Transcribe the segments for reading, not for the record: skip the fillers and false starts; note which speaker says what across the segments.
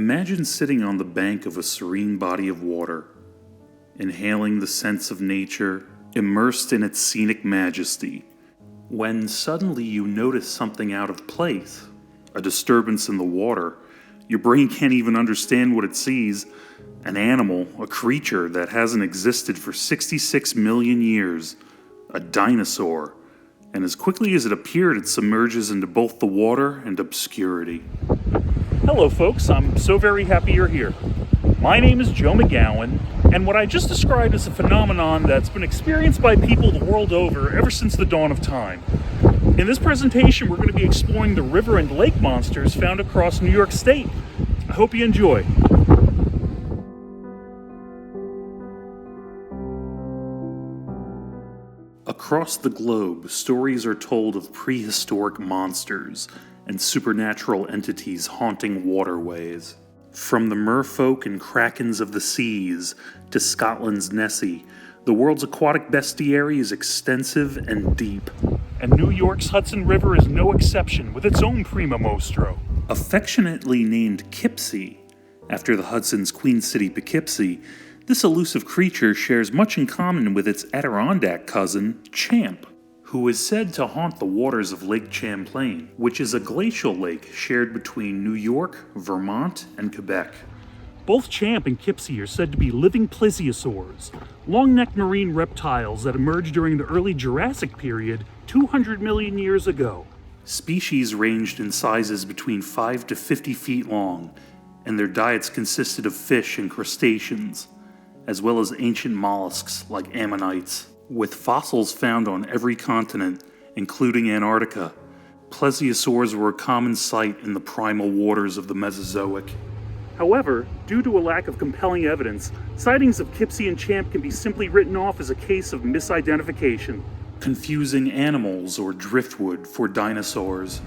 Speaker 1: Imagine sitting on the bank of a serene body of water, inhaling the scents of nature, immersed in its scenic majesty, when suddenly you notice something out of place, a disturbance in the water. Your brain can't even understand what it sees. An animal, a creature that hasn't existed for 66 million years, a dinosaur, and as quickly as it appeared, it submerges into both the water and obscurity.
Speaker 2: Hello folks, I'm so very happy you're here. My name is Joe McGowan, and what I just described is a phenomenon that's been experienced by people the world over ever since the dawn of time. In this presentation, we're going to be exploring the river and lake monsters found across New York State. I hope you enjoy.
Speaker 1: Across the globe, stories are told of prehistoric monsters and supernatural entities haunting waterways. From the merfolk and krakens of the seas to Scotland's Nessie, the world's aquatic bestiary is extensive and deep.
Speaker 2: And New York's Hudson River is no exception, with its own prima mostro.
Speaker 1: Affectionately named Kipsy, after the Hudson's queen city Poughkeepsie, this elusive creature shares much in common with its Adirondack cousin, Champ, who is said to haunt the waters of Lake Champlain, which is a glacial lake shared between New York, Vermont, and Quebec.
Speaker 2: Both Champ and Kipsy are said to be living plesiosaurs, long-necked marine reptiles that emerged during the early Jurassic period 200 million years ago.
Speaker 1: Species ranged in sizes between 5 to 50 feet long, and their diets consisted of fish and crustaceans, as well as ancient mollusks like ammonites. With fossils found on every continent, including Antarctica, plesiosaurs were a common sight in the primal waters of the Mesozoic.
Speaker 2: However, due to a lack of compelling evidence, sightings of Kipsy and Champ can be simply written off as a case of misidentification.
Speaker 1: Confusing animals or driftwood for dinosaurs.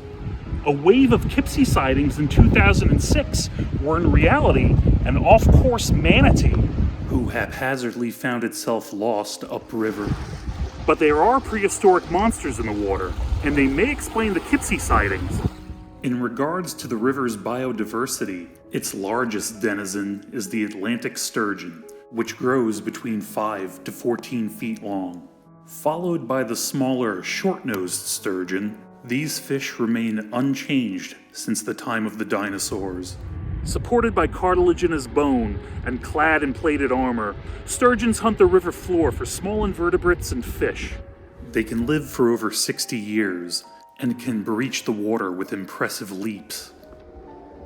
Speaker 2: A wave of Kipsy sightings in 2006 were in reality an off-course manatee,
Speaker 1: who haphazardly found itself lost upriver.
Speaker 2: But there are prehistoric monsters in the water, and they may explain the Kipsy sightings.
Speaker 1: In regards to the river's biodiversity, its largest denizen is the Atlantic sturgeon, which grows between 5 to 14 feet long. Followed by the smaller, short-nosed sturgeon, these fish remain unchanged since the time of the dinosaurs.
Speaker 2: Supported by cartilaginous bone and clad in plated armor, sturgeons hunt the river floor for small invertebrates and fish.
Speaker 1: They can live for over 60 years and can breach the water with impressive leaps.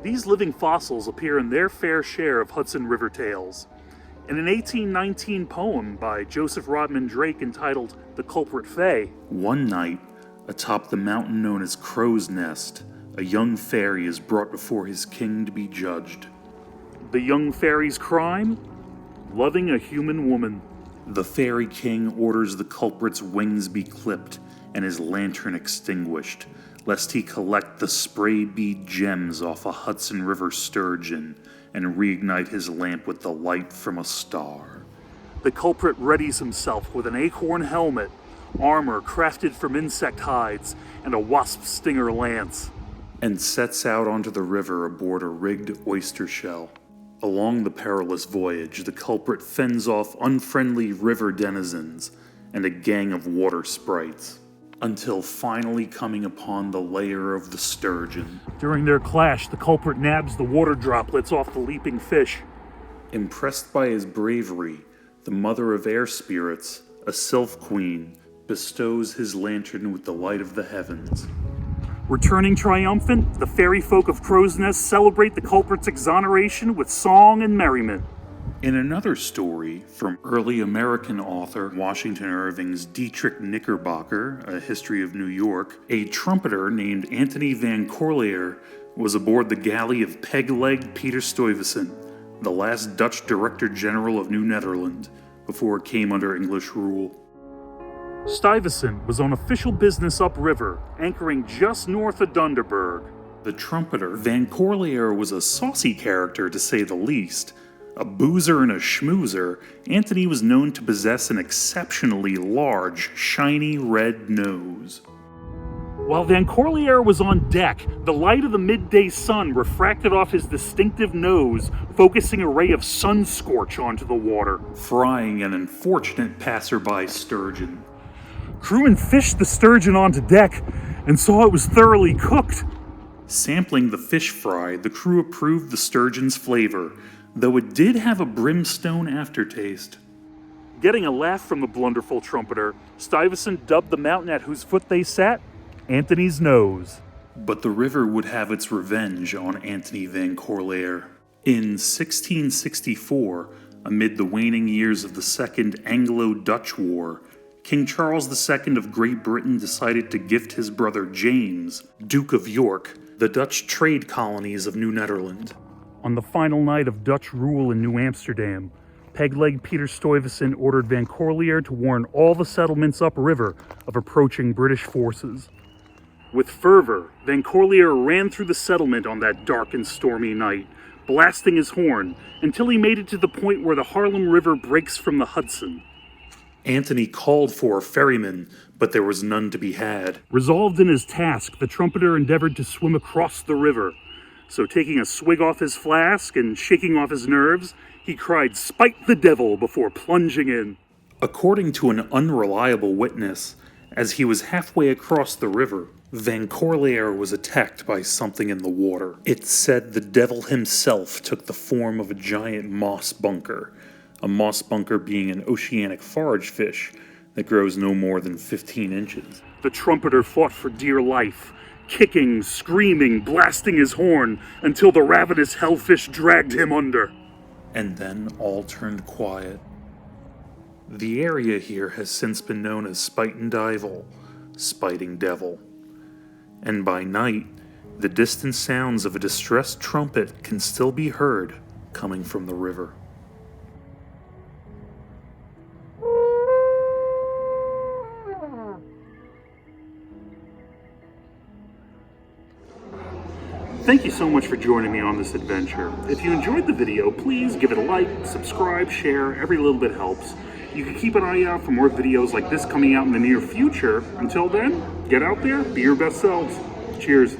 Speaker 2: These living fossils appear in their fair share of Hudson River tales. In an 1819 poem by Joseph Rodman Drake entitled The Culprit Fae,
Speaker 1: one night, atop the mountain known as Crow's Nest, a young fairy is brought before his king to be judged.
Speaker 2: The young fairy's crime? Loving a human woman.
Speaker 1: The fairy king orders the culprit's wings be clipped and his lantern extinguished, lest he collect the spray bead gems off a Hudson River sturgeon and reignite his lamp with the light from a star.
Speaker 2: The culprit readies himself with an acorn helmet, armor crafted from insect hides, and a wasp stinger lance,
Speaker 1: and sets out onto the river aboard a rigged oyster shell. Along the perilous voyage, the culprit fends off unfriendly river denizens and a gang of water sprites, until finally coming upon the lair of the sturgeon.
Speaker 2: During their clash, the culprit nabs the water droplets off the leaping fish.
Speaker 1: Impressed by his bravery, the mother of air spirits, a sylph queen, bestows his lantern with the light of the heavens.
Speaker 2: Returning triumphant, the fairy folk of Crow's Nest celebrate the culprit's exoneration with song and merriment.
Speaker 1: In another story from early American author Washington Irving's Dietrich Knickerbocker, A History of New York, a trumpeter named Antony Van Corlaer was aboard the galley of Peg-legged Peter Stuyvesant, the last Dutch Director General of New Netherland, before it came under English rule.
Speaker 2: Stuyvesant was on official business upriver, anchoring just north of Dunderberg.
Speaker 1: The trumpeter, Van Corlaer, was a saucy character to say the least. A boozer and a schmoozer, Antony was known to possess an exceptionally large, shiny red nose.
Speaker 2: While Van Corlaer was on deck, the light of the midday sun refracted off his distinctive nose, focusing a ray of sun scorch onto the water,
Speaker 1: frying an unfortunate passerby sturgeon.
Speaker 2: Crewmen fished the sturgeon onto deck and saw it was thoroughly cooked.
Speaker 1: Sampling the fish fry, the crew approved the sturgeon's flavor, though it did have a brimstone aftertaste.
Speaker 2: Getting a laugh from the blunderful trumpeter, Stuyvesant dubbed the mountain at whose foot they sat Antony's Nose.
Speaker 1: But the river would have its revenge on Antony Van Corlaer. In 1664, amid the waning years of the Second Anglo-Dutch War, King Charles II of Great Britain decided to gift his brother James, Duke of York, the Dutch trade colonies of New Netherland.
Speaker 2: On the final night of Dutch rule in New Amsterdam, Pegleg Peter Stuyvesant ordered Van Corlaer to warn all the settlements upriver of approaching British forces. With fervor, Van Corlaer ran through the settlement on that dark and stormy night, blasting his horn until he made it to the point where the Harlem River breaks from the Hudson.
Speaker 1: Antony called for a ferryman, but there was none to be had.
Speaker 2: Resolved in his task, the trumpeter endeavored to swim across the river. So taking a swig off his flask and shaking off his nerves, he cried, "Spite the devil," before plunging in.
Speaker 1: According to an unreliable witness, as he was halfway across the river, Van Corlaer was attacked by something in the water. It's said the devil himself took the form of a giant moss bunker, a moss bunker being an oceanic forage fish that grows no more than 15 inches.
Speaker 2: The trumpeter fought for dear life, kicking, screaming, blasting his horn until the ravenous hellfish dragged him under.
Speaker 1: And then all turned quiet. The area here has since been known as Spuyten Duyvil, Spiting Devil. And by night, the distant sounds of a distressed trumpet can still be heard coming from the river.
Speaker 2: Thank you so much for joining me on this adventure. If you enjoyed the video, please give it a like, subscribe, share. Every little bit helps. You can keep an eye out for more videos like this coming out in the near future. Until then, get out there, be your best selves. Cheers.